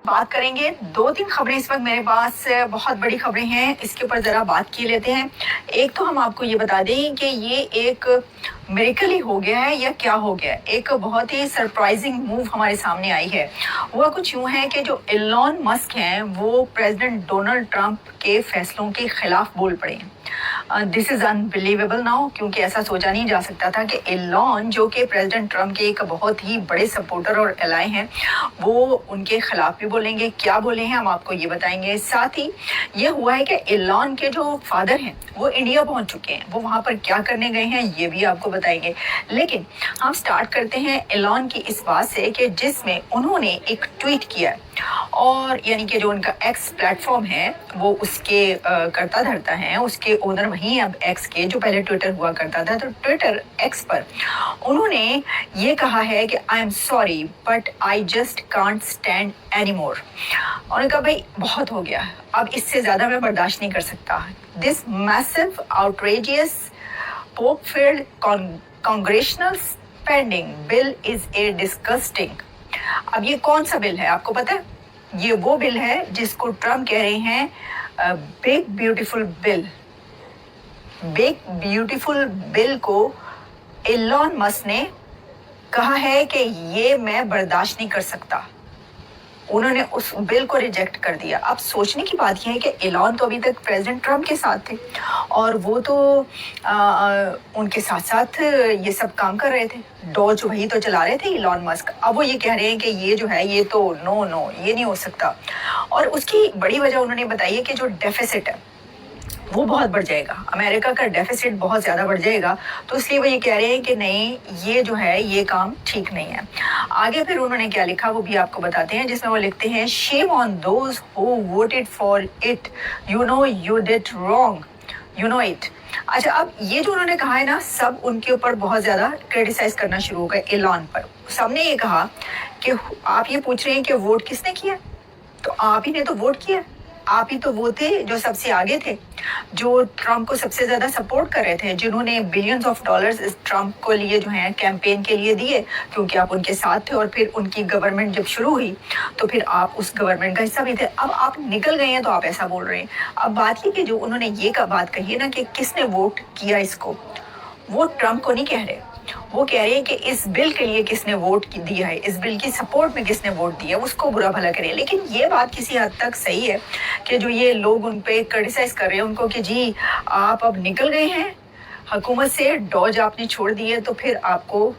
बात करेंगे। 2-3 खबरें इस वक्त मेरे पास बहुत बड़ी खबरें हैं, इसके ऊपर ज़रा बात की लेते हैं। एक तो हम आपको ये बता दें कि ये एक मिरेकल ही हो गया है या क्या हो गया है। एक बहुत ही सरप्राइजिंग मूव हमारे सामने आई है। हुआ कुछ यूँ है कि जो एलॉन मस्क हैं वो प्रेसिडेंट डोनाल्ड ट्रंप के फैसलों के खिलाफ बोल पड़े हैं। दिस इज़ अनबिलीवेबल नाउ, क्योंकि ऐसा सोचा नहीं जा सकता था कि एलॉन जो कि प्रेसिडेंट ट्रंप के एक बहुत ही बड़े सपोर्टर और एलाय हैं, वो उनके खिलाफ भी बोलेंगे। क्या बोले हैं हम आपको ये बताएंगे। साथ ही ये हुआ है कि एलॉन के जो फादर हैं वो इंडिया पहुंच चुके हैं, वो वहाँ पर क्या करने गए हैं ये भी आपको बताएंगे। लेकिन हम स्टार्ट करते हैं एलॉन की इस बात से कि जिसमें उन्होंने एक ट्वीट किया है, और यानी कि जो उनका एक्स प्लेटफॉर्म है वो उसके करता धरता है, उसके ओनर वहीं अब एक्स के, जो पहले ट्विटर हुआ करता था, तो ट्विटर एक्स पर उन्होंने ये कहा है कि I am sorry but I just can't stand any more. उन्होंने कहा भाई बहुत हो गया, अब इससे ज़्यादा मैं बर्दाश्त नहीं कर सकता। This massive outrageous pope field congressional spending bill is a disgusting. अब ये कौन सा बिल है आपको पता है? ये वो बिल है जिसको ट्रम्प कह रहे हैं big beautiful bill. Big beautiful bill को एलॉन मस्क ने कहा है कि ये मैं बर्दाश्त नहीं कर सकता। उन्होंने उस बिल को रिजेक्ट कर दिया। अब सोचने की बात यह है कि एलॉन तो अभी तक प्रेसिडेंट ट्रम्प के साथ थे और वो तो उनके साथ साथ ये सब काम कर रहे थे। डॉज वही तो चला रहे थे एलॉन मस्क। अब वो ये कह रहे हैं कि ये जो है ये तो नो ये नहीं हो सकता। और उसकी बड़ी वजह उन्होंने बताई है कि जो डेफिसिट है वो बहुत बढ़ जाएगा, अमेरिका का डेफिसिट बहुत ज़्यादा बढ़ जाएगा, तो इसलिए वो ये कह रहे हैं कि नहीं ये जो है ये काम ठीक नहीं है। आगे फिर उन्होंने क्या लिखा वो भी आपको बताते हैं, जिसमें वो लिखते हैं shame on those who voted for it, you know you did wrong, you know it. अच्छा, अब ये जो उन्होंने कहा है ना, सब उनके ऊपर बहुत ज़्यादा क्रिटिसाइज करना शुरू हो गए एलॉन पर। सबने ये कहा कि आप ये पूछ रहे हैं कि वोट किसने किया, तो आप ही ने तो वोट किया, आप ही तो वो थे जो सबसे आगे थे, जो ट्रम्प को सबसे ज़्यादा सपोर्ट कर रहे थे, जिन्होंने बिलियंस ऑफ डॉलर्स इस ट्रम्प को लिए जो हैं कैंपेन के लिए दिए, क्योंकि आप उनके साथ थे। और फिर उनकी गवर्नमेंट जब शुरू हुई तो फिर आप उस गवर्नमेंट का हिस्सा भी थे। अब आप निकल गए हैं तो आप ऐसा बोल रहे हैं। अब बात ये कि जो उन्होंने ये का बात कही है ना कि किसने वोट किया इसको, वो ट्रम्प को नहीं कह रहे, वो कह रहे हैं कि इस बिल के लिए किसने वोट दिया है, इस बिल की सपोर्ट में किसने वोट दिया, उसको बुरा भला करे। लेकिन ये बात किसी हद तक सही है कि जो ये लोग उन पे क्रिटिसाइज कर रहे हैं उनको कि जी आप अब निकल गए हैं हुकूमत से, डॉज आपने छोड़ दी है, तो फिर आपको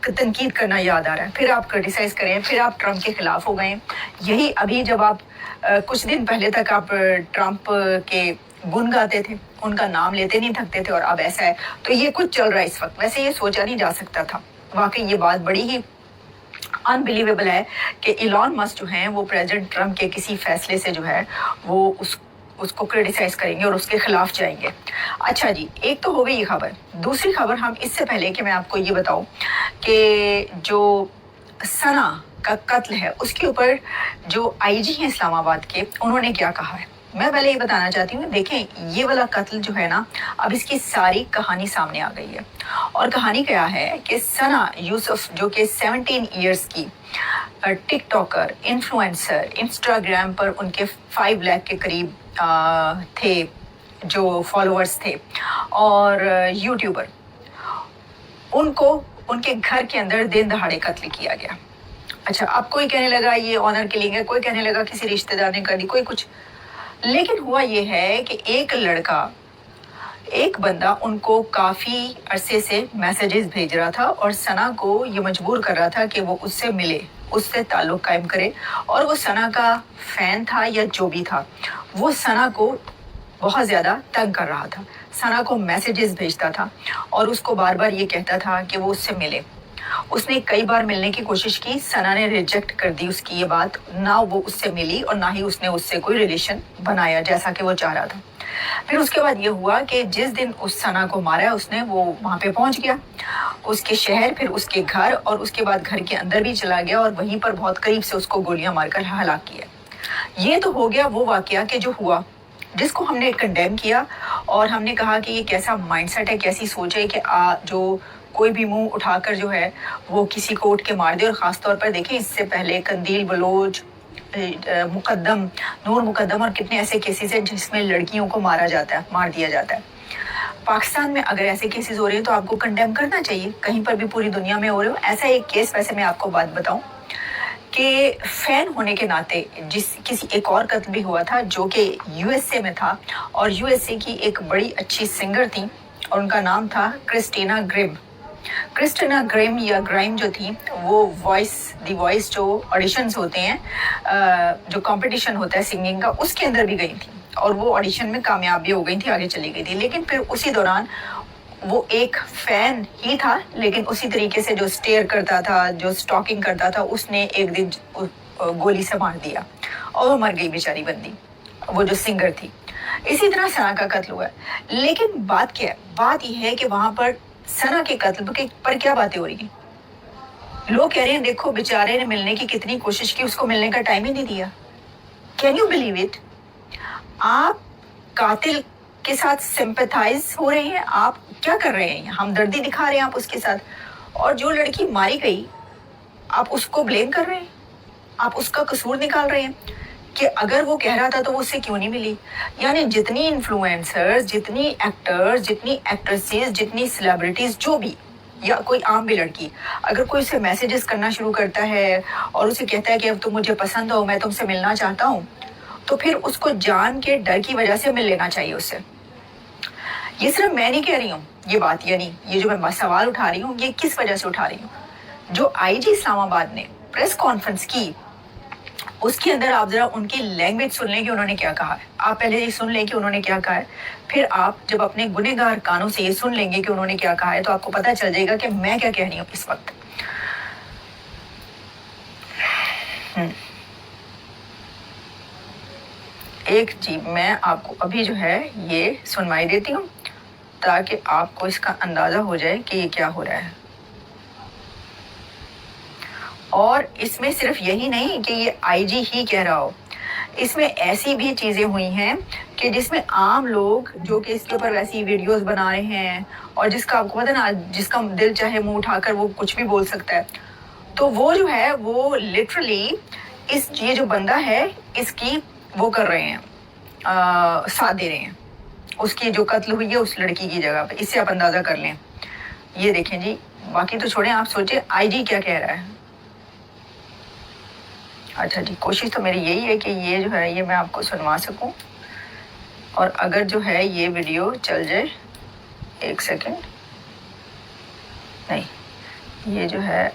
तनकीद करना याद आ रहा है, फिर आप क्रिटिसाइज करें, फिर आप ट्रम्प के खिलाफ हो गए। यही अभी जब आप कुछ दिन पहले तक आप ट्रम्प के गुण गाते थे, उनका नाम लेते नहीं थकते थे, और अब ऐसा है। तो ये कुछ चल रहा है इस वक्त। वैसे ये सोचा नहीं जा सकता था। वाकई ये बात बड़ी ही अनबिलीवेबल है कि एलॉन मस्क जो हैं वो प्रेसिडेंट ट्रम्प के किसी फैसले से जो है वो उसको क्रिटिसाइज करेंगे और उसके खिलाफ जाएंगे। अच्छा जी, एक तो हो गई ये खबर। दूसरी खबर, हम इससे पहले कि मैं आपको ये बताऊं कि जो सना का कत्ल है उसके ऊपर जो आईजी हैं इस्लामाबाद के, उन्होंने क्या कहा है मैं पहले ये बताना चाहती हूँ। देखें, ये वाला कत्ल जो है ना, अब इसकी सारी कहानी सामने आ गई है। और कहानी क्या है कि सना यूसुफ जो कि 17 इयर्स की टिकटॉकर, इन्फ्लुएंसर, इंस्टाग्राम पर उनके 5 लाख के करीब थे जो फॉलोअर्स थे, और यूट्यूबर, उनको उनके घर के अंदर दिन दहाड़े कत्ल किया गया। अच्छा, अब कोई कहने लगा ये ऑनर किलिंग है, कोई कहने लगा किसी रिश्तेदार ने कर दी, कोई कुछ। लेकिन हुआ ये है कि एक बंदा उनको काफ़ी अरसे से मैसेजेस भेज रहा था और सना को ये मजबूर कर रहा था कि वो उससे मिले, उससे ताल्लुक़ कायम करे। और वो सना का फ़ैन था या जो भी था, वो सना को बहुत ज़्यादा तंग कर रहा था, सना को मैसेजेस भेजता था और उसको बार बार ये कहता था कि वो उससे मिले। उसने कई बार मिलने की कोशिश की, सना ने रिजेक्ट कर दी उसकी ये बात, ना वो उससे मिली और ना ही उसने उससे कोई रिलेशन बनाया जैसा कि वो चाह रहा था। फिर उसके बाद ये हुआ कि जिस दिन उस सना को मारा उसने, वो वहाँ पे पहुँच गया, उसके शहर, फिर उसके घर, और उसके बाद घर के अंदर भी चला गया और वहीं पर बहुत करीब से उसको गोलियां मारकर हलाक किया। ये तो हो गया वो वाकया कि जो हुआ, जिसको हमने कंडेम किया और हमने कहा कि ये कैसा माइंडसेट है, कैसी सोच है कि जो कोई भी मुंह उठाकर जो है वो किसी को उठ के मार दे। और ख़ास तौर पर देखें, इससे पहले कंदील बलोच, मुकद्दम, नूर मुकद्दम और कितने ऐसे केसेस हैं जिसमें लड़कियों को मार दिया जाता है। पाकिस्तान में अगर ऐसे केसेस हो रहे हैं तो आपको कंडेम करना चाहिए, कहीं पर भी पूरी दुनिया में हो रहे हो। ऐसा एक केस, वैसे मैं आपको बात बताऊं कि फैन होने के नाते किसी एक और कत्ल भी हुआ था जो कि यूएसए में था, और यूएसए की एक बड़ी अच्छी सिंगर थी और उनका नाम था क्रिस्टीना ग्रिम। क्रिस्टीना ग्रिम या ग्राइम जो थी वो दी वॉइस जो ऑडिशंस होते हैं, जो कंपटीशन होता है सिंगिंग का, उसके अंदर भी गई थी और वो ऑडिशन में कामयाब भी हो गई थी, आगे चली गई थी। लेकिन फिर उसी दौरान वो एक फैन ही था, लेकिन उसी तरीके से जो स्टेयर करता था, जो स्टॉकिंग करता था, उसने एक दिन गोली से मार दिया और वो मर गई बेचारी बंदी, वो जो सिंगर थी। इसी तरह सना का कत्ल हुआ है। लेकिन बात क्या है? बात यह है कि वहां पर सना के कत्ल पर क्या बातें हो रही हैं? लोग कह रहे हैं देखो बेचारे ने मिलने की कितनी कोशिश की, उसको मिलने का टाइम ही नहीं दिया। Can you believe it? आप कातिल के साथ सिंपैथाइज हो रहे हैं, आप क्या कर रहे हैं? हमदर्दी दिखा रहे हैं आप उसके साथ, और जो लड़की मारी गई आप उसको ब्लेम कर रहे हैं, आप उसका कसूर निकाल रहे हैं कि अगर वो कह रहा था तो वो उससे क्यों नहीं मिली। यानी जितनी इन्फ्लुएंसर्स, जितनी एक्टर्स, जितनी एक्ट्रेसेस, जितनी सेलिब्रिटीज, जो भी, या कोई आम भी लड़की, अगर कोई उसे मैसेजेस करना शुरू करता है और उसे कहता है कि अब तुम मुझे पसंद हो, मैं तुमसे मिलना चाहता हूँ, तो फिर उसको जान के डर की वजह से मिल लेना चाहिए उससे। ये सिर्फ मैं नहीं कह रही हूँ ये बात, यानी ये जो मैं सवाल उठा रही हूँ ये किस वजह से उठा रही हूँ? जो आईजी इस्लामाबाद ने प्रेस कॉन्फ्रेंस की, उसके अंदर आप जरा उनकी लैंग्वेज सुन लें कि उन्होंने क्या कहा है। आप पहले ये सुन लें कि उन्होंने क्या कहा है, फिर आप जब अपने गुनहगार कानों से ये सुन लेंगे कि उन्होंने क्या कहा है तो आपको पता चल जाएगा कि मैं क्या कह रही हूँ इस वक्त। एक जी मैं आपको अभी जो है ये सुनवाई देती हूँ ताकि आपको इसका अंदाजा हो जाए कि ये क्या हो रहा है। और इसमें सिर्फ यही नहीं कि ये आईजी ही कह रहा हो, इसमें ऐसी भी चीजें हुई हैं कि जिसमें आम लोग जो कि इसके ऊपर वैसी वीडियोस बना रहे हैं, और जिसका आपको पता ना, जिसका दिल चाहे मुंह उठाकर वो कुछ भी बोल सकता है, तो वो जो है वो लिटरली ये जो बंदा है इसकी वो कर रहे हैं, साथ दे रहे हैं उसकी जो कत्ल हुई है उस लड़की की जगह पे। इससे आप अंदाजा कर लें। ये देखें जी, बाकी तो छोड़ें, आप सोचें आईजी क्या कह रहा है। अच्छा जी, कोशिश तो मेरी यही है कि ये जो है ये मैं आपको सुनवा सकूं, और अगर जो है ये वीडियो चल जाए, एक सेकंड, नहीं ये जो है